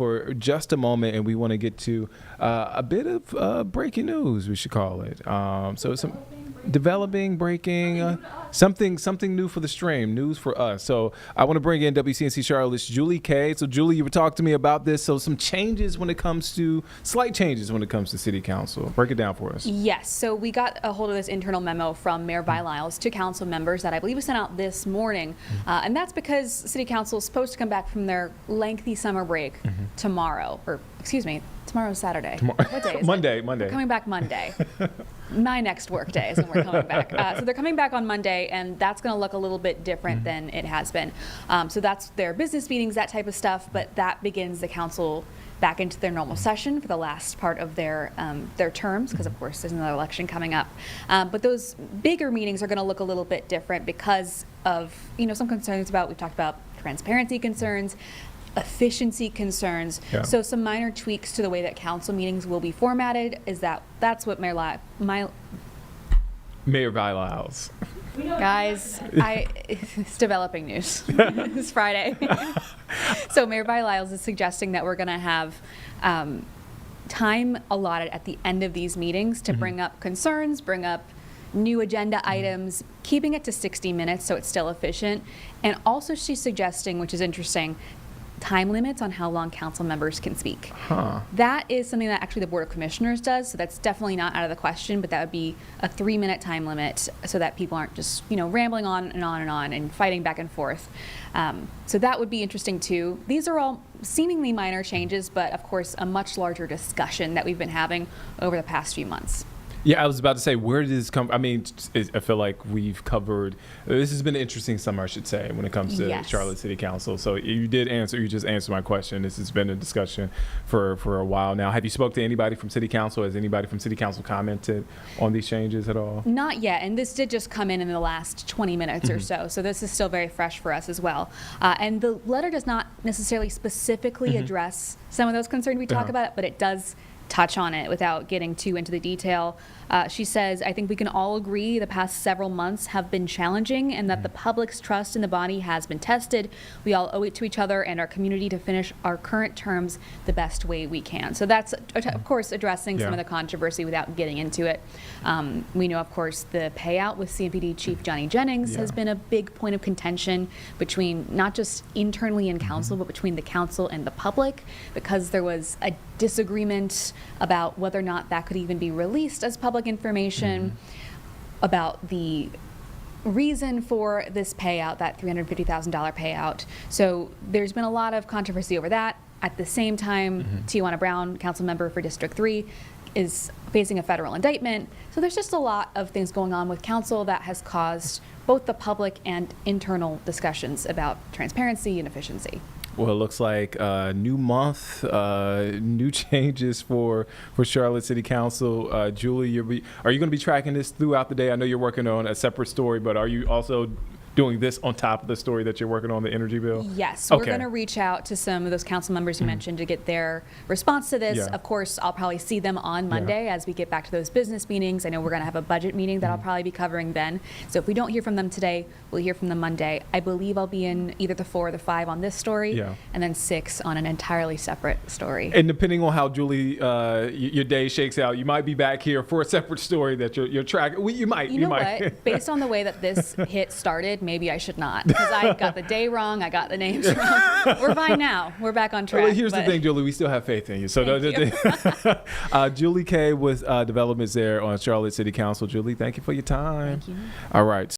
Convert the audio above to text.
for just a moment, and we want to get to a bit of breaking news, we should call it. So some developing, breaking, something new for the stream, news for us. So I want to bring in WCNC Charlotte's Julie K. So Julie, you were talking to me about this. So some changes when it comes to, slight changes when it comes to city council. Break it down for us. Yes, so we got a hold of this internal memo from Mayor Vi Lyles to council members that I believe was sent out this morning. And that's because city council is supposed to come back from their lengthy summer break tomorrow, or excuse me, tomorrow's Saturday. What day is Monday. it? We're coming back Monday. My next work day is when we're coming back. So they're coming back on Monday, and that's going to look a little bit different than it has been. So that's their business meetings, that type of stuff, but that begins the council back into their normal session for the last part of their terms, because of course there's another election coming up. But those bigger meetings are going to look a little bit different because of some concerns we've talked about transparency concerns, efficiency concerns. Yeah. So some minor tweaks to the way that council meetings will be formatted that's what Mayor Vi Lyles. Guys, it's developing news. It's Friday. So Mayor Vi Lyles is suggesting that we're going to have time allotted at the end of these meetings to bring up concerns, bring up new agenda items, keeping it to 60 minutes so it's still efficient. And also she's suggesting, which is interesting, time limits on how long council members can speak. That is something that actually the Board of Commissioners does, so that's definitely not out of the question, but that would be a 3-minute time limit so that people aren't just rambling on and on and on and fighting back and forth. So that would be interesting too. These are all seemingly minor changes, but of course a much larger discussion that we've been having over the past few months. Yeah, I was about to say, where did this come? I mean, I feel like we've covered. This has been an interesting summer, I should say, when it comes to Charlotte City Council. So you just answered my question. This has been a discussion for a while now. Have you spoke to anybody from City Council? Has anybody from City Council commented on these changes at all? Not yet, and this did just come in the last 20 minutes or so. So this is still very fresh for us as well. And the letter does not necessarily specifically address some of those concerns we talk about, but it does touch on it without getting too into the detail. She says, I think we can all agree the past several months have been challenging and that the public's trust in the body has been tested. We all owe it to each other and our community to finish our current terms the best way we can. So that's, of course, addressing some of the controversy without getting into it. We know, of course, the payout with CMPD Chief Johnny Jennings has been a big point of contention between not just internally in council, but between the council and the public, because there was a disagreement about whether or not that could even be released as public information, about the reason for this payout, that $350,000 payout. So there's been a lot of controversy over that. At the same time, Tijuana Brown, council member for District 3, is facing a federal indictment. So there's just a lot of things going on with council that has caused both the public and internal discussions about transparency and efficiency. Well, it looks like new month, new changes for Charlotte City Council. Julie, are you going to be tracking this throughout the day? I know you're working on a separate story, but are you also doing this on top of the story that you're working on, the energy bill? Yes, we're going to reach out to some of those council members you mentioned to get their response to this. Of course, I'll probably see them on Monday as we get back to those business meetings. I know we're going to have a budget meeting that I'll probably be covering then. So if we don't hear from them today, we'll hear from them Monday. I believe I'll be in either the 4 or the 5 on this story, and then 6 on an entirely separate story. And depending on how, Julie, your day shakes out, you might be back here for a separate story that you're tracking. You might. You know what? Based on the way that this hit started, maybe I should not, because I got the day wrong, I got the names wrong. We're fine now. We're back on track. Well, here's the thing, Julie, we still have faith in you. So Julie K with developments there on Charlotte City Council. Julie, thank you for your time. Thank you. All right.